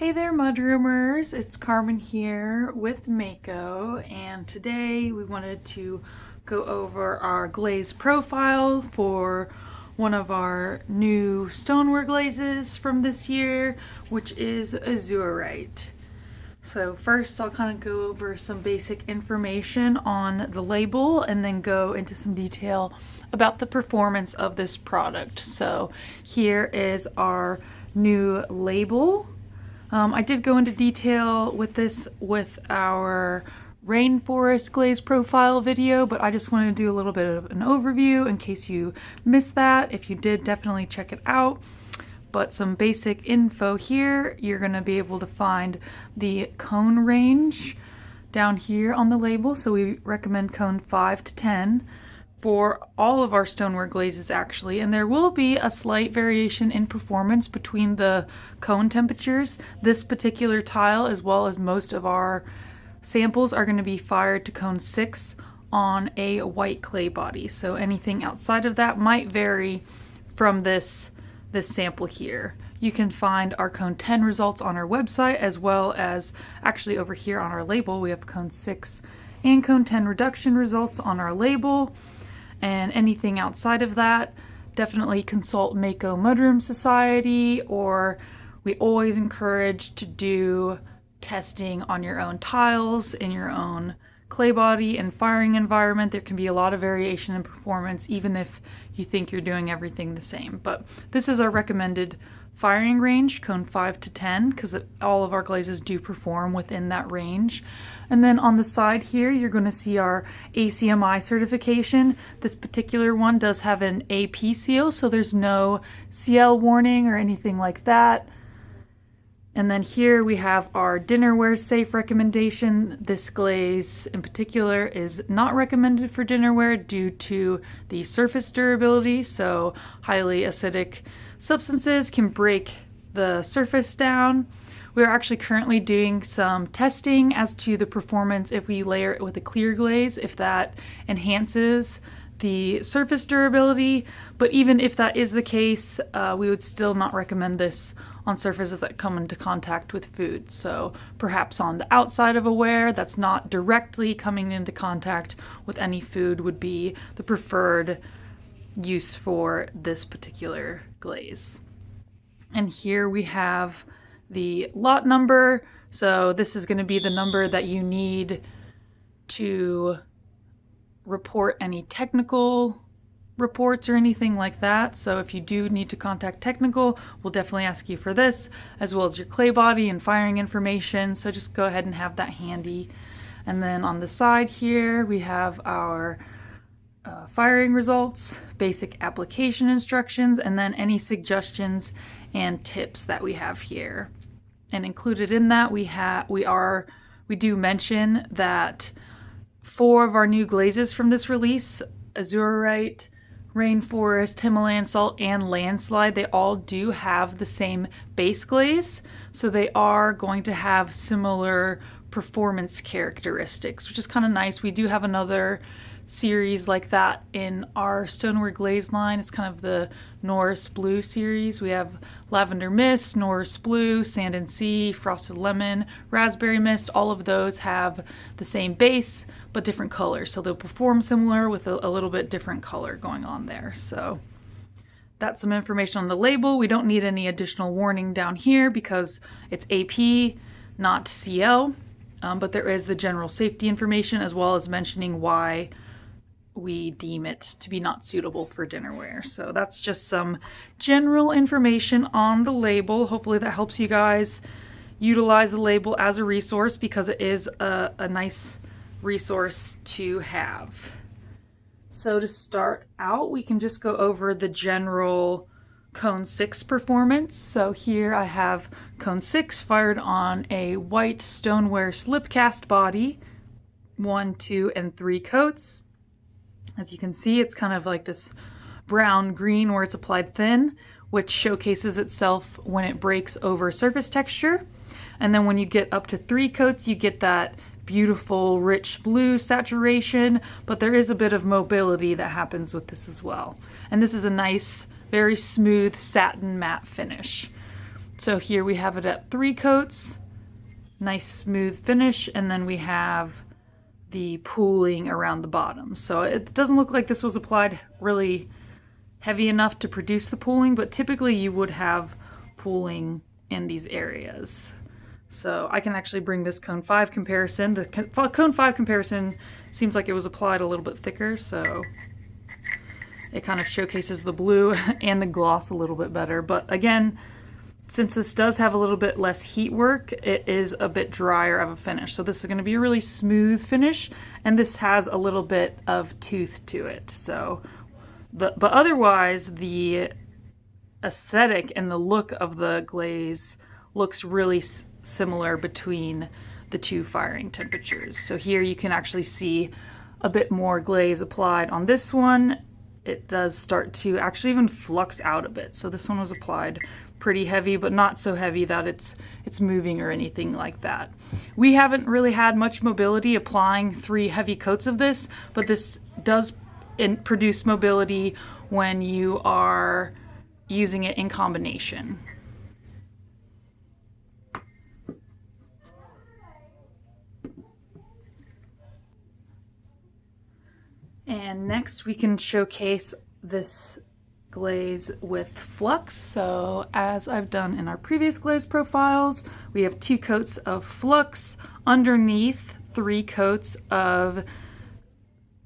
Hey there, mudroomers! It's Carmen here with Mayco, and today we wanted to go over our glaze profile for one of our new stoneware glazes from this year, which is Azurite. So first I'll kind of go over some basic information on the label and then go into some detail about the performance of this product. So here is our new label. I did go into detail with this with our rainforest glaze profile video, but I just wanted to do a little bit of an overview in case you missed that. If you did, definitely check it out. But some basic info here, you're going to be able to find the cone range down here on the label. So we recommend cone 5 to 10 for all of our stoneware glazes actually, and there will be a slight variation in performance between the cone temperatures. This particular tile, as well as most of our samples, are going to be fired to cone 6 on a white clay body, so anything outside of that might vary from this sample here. You can find our cone 10 results on our website, as well as actually over here on our label we have cone 6 and cone 10 reduction results on our label. And anything outside of that, definitely consult Mayco Mudroom Society, or we always encourage to do testing on your own tiles in your own clay body and firing environment. There can be a lot of variation in performance even if you think you're doing everything the same. But this is our recommended firing range, cone 5 to 10, because all of our glazes do perform within that range. And then on the side here, you're going to see our ACMI certification. This particular one does have an AP seal, so there's no CL warning or anything like that. And then here we have our dinnerware safe recommendation. This glaze in particular is not recommended for dinnerware due to the surface durability, so highly acidic substances can break the surface down. We're actually currently doing some testing as to the performance if we layer it with a clear glaze, if that enhances the surface durability. But even if that is the case, we would still not recommend this on surfaces that come into contact with food. So perhaps on the outside of a ware that's not directly coming into contact with any food would be the preferred use for this particular glaze. And here we have the lot number. So this is going to be the number that you need to report any technical reports or anything like that. So if you do need to contact technical, we'll definitely ask you for this, as well as your clay body and firing information. So just go ahead and have that handy. And then on the side here, we have our firing results, basic application instructions, and then any suggestions and tips that we have here. And included in that, we do mention that 4 of our new glazes from this release, Azurite, Rainforest, Himalayan Salt, and Landslide, they all do have the same base glaze, so they are going to have similar performance characteristics, which is kind of nice. We do have another series like that in our stoneware glaze line. It's kind of the Norris Blue series. We have Lavender Mist, Norris Blue, Sand and Sea, Frosted Lemon, Raspberry Mist. All of those have the same base but different colors, so they'll perform similar with a little bit different color going on there. So that's some information on the label. We don't need any additional warning down here because it's AP, not CL, but there is the general safety information, as well as mentioning why we deem it to be not suitable for dinnerware. So that's just some general information on the label. Hopefully that helps you guys utilize the label as a resource, because it is a nice resource to have. So to start out, we can just go over the general cone 6 performance. So here I have cone 6 fired on a white stoneware slip cast body, 1, 2, and 3 coats. As you can see, it's kind of like this brown green where it's applied thin, which showcases itself when it breaks over surface texture. And then when you get up to 3 coats, you get that beautiful rich blue saturation, but there is a bit of mobility that happens with this as well. And this is a nice, very smooth satin matte finish. So here we have it at 3 coats, nice smooth finish, and then we have the pooling around the bottom. So it doesn't look like this was applied really heavy enough to produce the pooling, but typically you would have pooling in these areas. So I can actually bring this cone 5 comparison. The cone 5 comparison seems like it was applied a little bit thicker, so it kind of showcases the blue and the gloss a little bit better. But again, since this does have a little bit less heat work, it is a bit drier of a finish. So this is going to be a really smooth finish, and this has a little bit of tooth to it. So, but otherwise, the aesthetic and the look of the glaze looks really similar between the 2 firing temperatures. So here you can actually see a bit more glaze applied on this one. It does start to actually even flux out a bit. So this one was applied pretty heavy, but not so heavy that it's moving or anything like that. We haven't really had much mobility applying 3 heavy coats of this, but this does produce mobility when you are using it in combination. And next we can showcase this glaze with Flux. So as I've done in our previous glaze profiles, we have 2 coats of Flux, underneath 3 coats of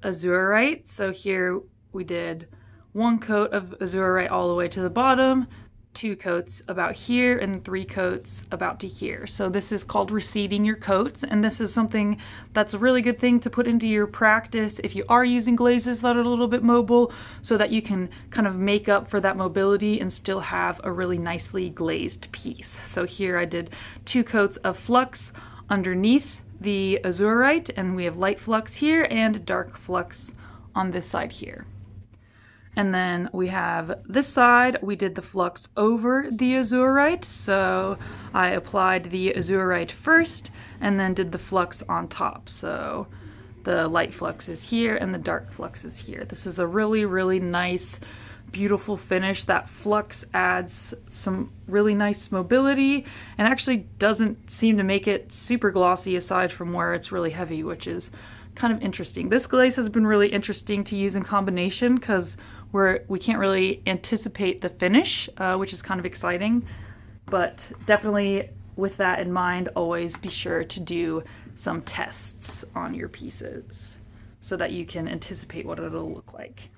Azurite. So here we did 1 coat of Azurite all the way to the bottom, 2 coats about here, and 3 coats about to here. So this is called receding your coats, and this is something that's a really good thing to put into your practice if you are using glazes that are a little bit mobile, so that you can kind of make up for that mobility and still have a really nicely glazed piece. So here I did 2 coats of Flux underneath the Azurite, and we have light Flux here and dark Flux on this side here. And then we have this side, we did the Flux over the Azurite. So I applied the Azurite first and then did the Flux on top. So the light Flux is here and the dark Flux is here. This is a really, really nice, beautiful finish. That Flux adds some really nice mobility and actually doesn't seem to make it super glossy aside from where it's really heavy, which is kind of interesting. This glaze has been really interesting to use in combination because we can't really anticipate the finish, which is kind of exciting. But definitely with that in mind, always be sure to do some tests on your pieces so that you can anticipate what it'll look like.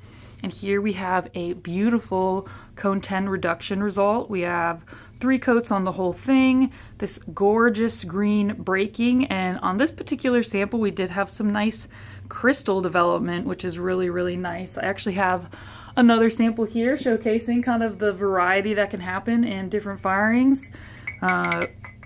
And here we have a beautiful cone 10 reduction result. We have 3 coats on the whole thing, this gorgeous green breaking, and on this particular sample we did have some nice crystal development, which is really, really nice. I actually have another sample here showcasing kind of the variety that can happen in different firings.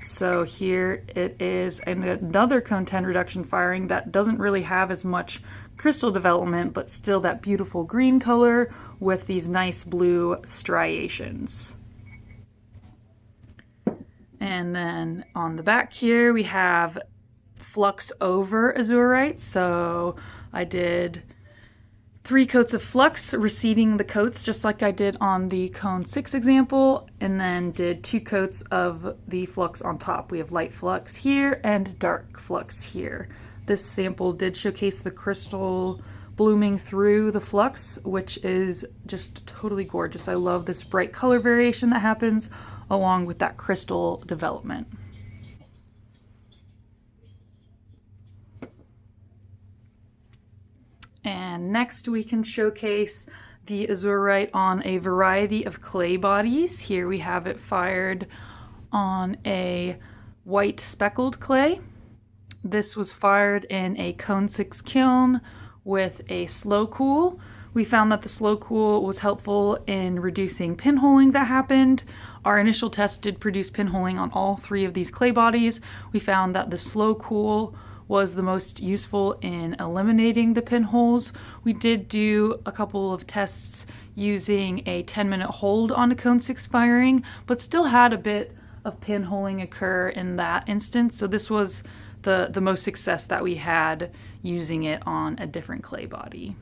So here it is another cone 10 reduction firing that doesn't really have as much crystal development, but still that beautiful green color with these nice blue striations. And then on the back here we have Flux over Azurite. So I did 3 coats of Flux, receding the coats just like I did on the cone 6 example, and then did 2 coats of the Flux on top. We have light Flux here and dark Flux here. This sample did showcase the crystal blooming through the Flux, which is just totally gorgeous. I love this bright color variation that happens along with that crystal development. And next we can showcase the Azurite on a variety of clay bodies. Here we have it fired on a white speckled clay. This was fired in a cone 6 kiln with a slow cool. We found that the slow cool was helpful in reducing pinholing that happened. Our initial test did produce pinholing on all 3 of these clay bodies. We found that the slow cool was the most useful in eliminating the pinholes. We did do a couple of tests using a 10-minute hold on a cone 6 firing, but still had a bit of pinholing occur in that instance. So this was the most success that we had using it on a different clay body,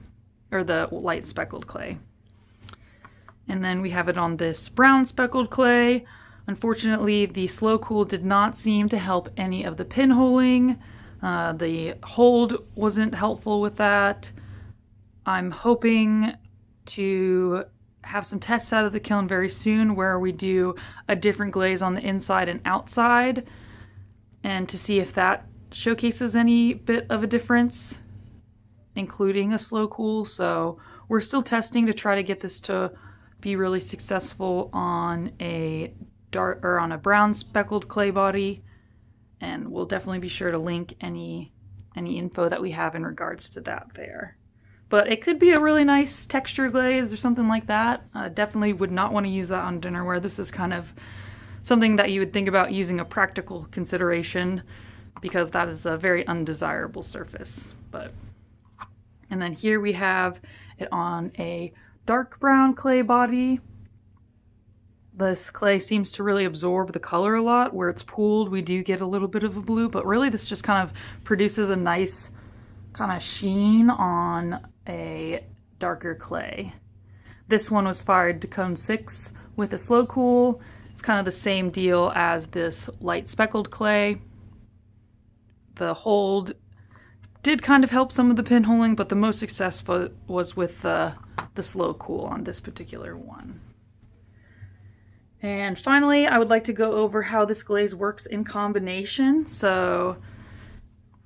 or the light speckled clay. And then we have it on this brown speckled clay. Unfortunately, the slow cool did not seem to help any of the pinholing. The hold wasn't helpful with that. I'm hoping to have some tests out of the kiln very soon where we do a different glaze on the inside and outside, and to see if that showcases any bit of a difference, including a slow cool. So we're still testing to try to get this to be really successful on a dark or on a brown speckled clay body, and we'll definitely be sure to link any info that we have in regards to that there. But it could be a really nice texture glaze or something like that. Definitely would not want to use that on dinnerware. This is kind of something that you would think about using a practical consideration, because that is a very undesirable surface. And then here we have it on a dark brown clay body. This clay seems to really absorb the color a lot. Where it's pooled, we do get a little bit of a blue, but really this just kind of produces a nice kind of sheen on a darker clay. This one was fired to cone 6 with a slow cool. It's kind of the same deal as this light speckled clay. The hold did kind of help some of the pinholing, but the most successful was with the slow cool on this particular one. And finally, I would like to go over how this glaze works in combination. So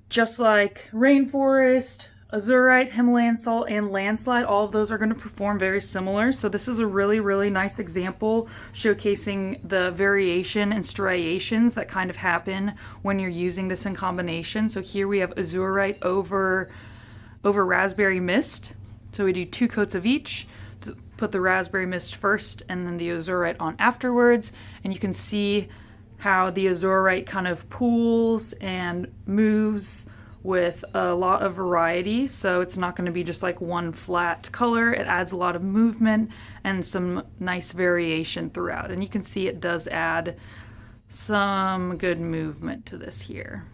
just like Rainforest, Azurite, Himalayan Salt, and Landslide, all of those are going to perform very similar. So this is a really, really nice example showcasing the variation and striations that kind of happen when you're using this in combination. So here we have Azurite over Raspberry Mist. So we do 2 coats of each. Put the Raspberry Mist first and then the Azurite on afterwards. And you can see how the Azurite kind of pools and moves with a lot of variety, so it's not going to be just like one flat color. It adds a lot of movement and some nice variation throughout, and you can see it does add some good movement to this here.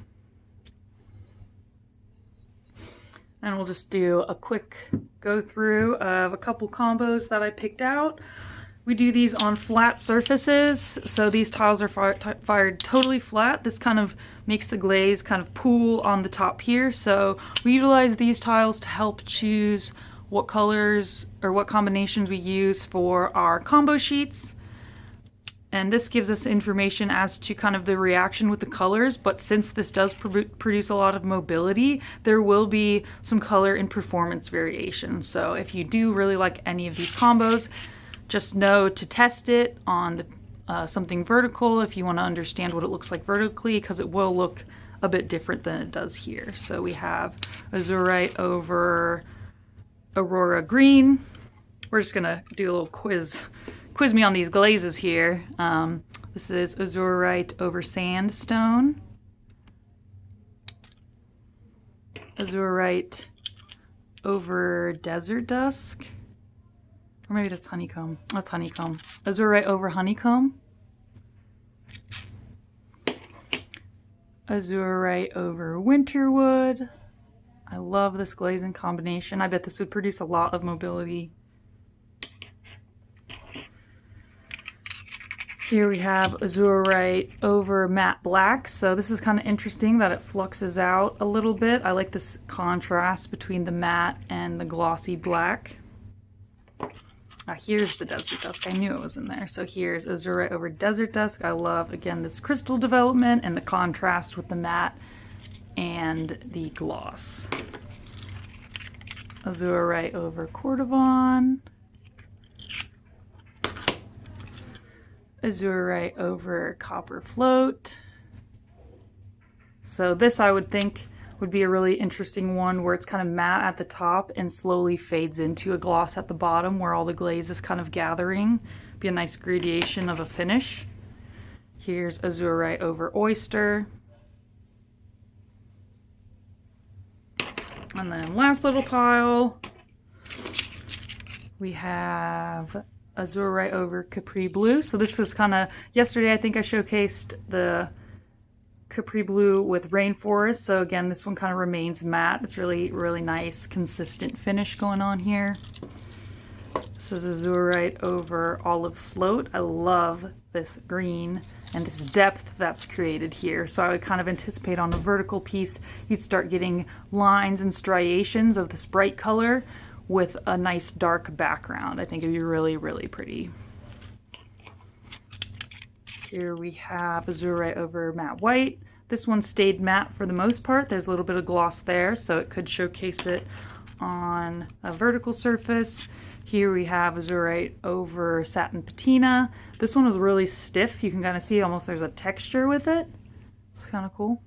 And we'll just do a quick go through of a couple combos that I picked out. We do these on flat surfaces, so these tiles are fired totally flat. This kind of makes the glaze kind of pool on the top here. So we utilize these tiles to help choose what colors or what combinations we use for our combo sheets. And this gives us information as to kind of the reaction with the colors, but since this does produce a lot of mobility, there will be some color and performance variation. So if you do really like any of these combos, just know to test it on something vertical if you want to understand what it looks like vertically, because it will look a bit different than it does here. So we have Azurite over Aurora Green. We're just gonna do a little quiz me on these glazes here. This is Azurite over Sandstone. Azurite over Desert Dusk. Or maybe that's Honeycomb. That's Honeycomb. Azurite over Honeycomb. Azurite over Winterwood. I love this glazing combination. I bet this would produce a lot of mobility. Here we have Azurite over Matte Black. So this is kind of interesting that it fluxes out a little bit. I like this contrast between the matte and the glossy black. Here's the Desert Dusk. I knew it was in there. So here's Azurite over Desert Dusk. I love, again, this crystal development and the contrast with the matte and the gloss. Azurite over Cordovan. Azurite over Copper Float. So this, I would think, would be a really interesting one where it's kind of matte at the top and slowly fades into a gloss at the bottom where all the glaze is kind of gathering. Be a nice gradation of a finish. Here's Azurite over Oyster. And then last little pile, we have Azurite over Capri Blue. So this was kind of, yesterday I think I showcased the Capri Blue with Rainforest. So again, this one kind of remains matte. It's really, really nice, consistent finish going on here. This is Azurite over Olive Float. I love this green and this depth that's created here. So I would kind of anticipate on a vertical piece, you'd start getting lines and striations of this bright color with a nice dark background. I think it'd be really, really pretty. Here we have Azurite over matte white. This one stayed matte for the most part. There's a little bit of gloss there, so it could showcase it on a vertical surface. Here we have Azurite over Satin Patina. This one was really stiff. You can kind of see almost there's a texture with it. It's kind of cool.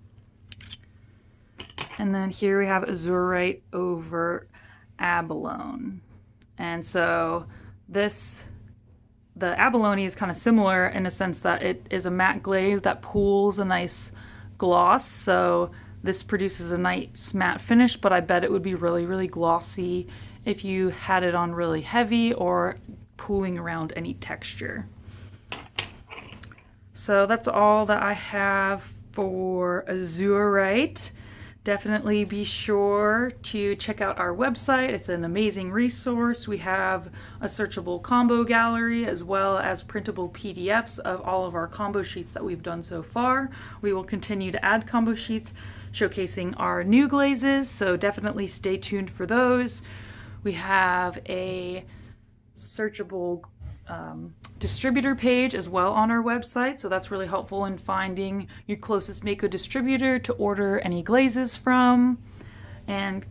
And then here we have Azurite over Abalone. And so this, the Abalone is kind of similar in a sense that it is a matte glaze that pools a nice gloss. So this produces a nice matte finish, but I bet it would be really, really glossy if you had it on really heavy or pooling around any texture. So that's all that I have for Azurite. Definitely be sure to check out our website. It's an amazing resource. We have a searchable combo gallery as well as printable PDFs of all of our combo sheets that we've done so far. We will continue to add combo sheets showcasing our new glazes, so definitely stay tuned for those. We have a searchable distributor page as well on our website, so that's really helpful in finding your closest Mayco distributor to order any glazes from. And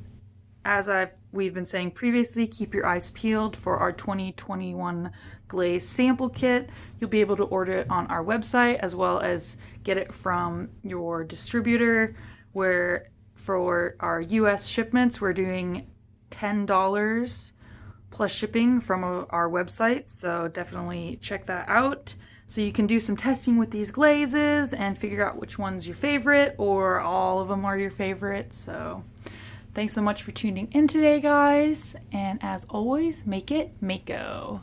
as we've been saying previously, keep your eyes peeled for our 2021 Glaze Sample Kit. You'll be able to order it on our website as well as get it from your distributor, where for our US shipments we're doing $10 plus shipping from our website, so definitely check that out. So you can do some testing with these glazes and figure out which one's your favorite, or all of them are your favorite. So thanks so much for tuning in today, guys, and as always, make it Mayco.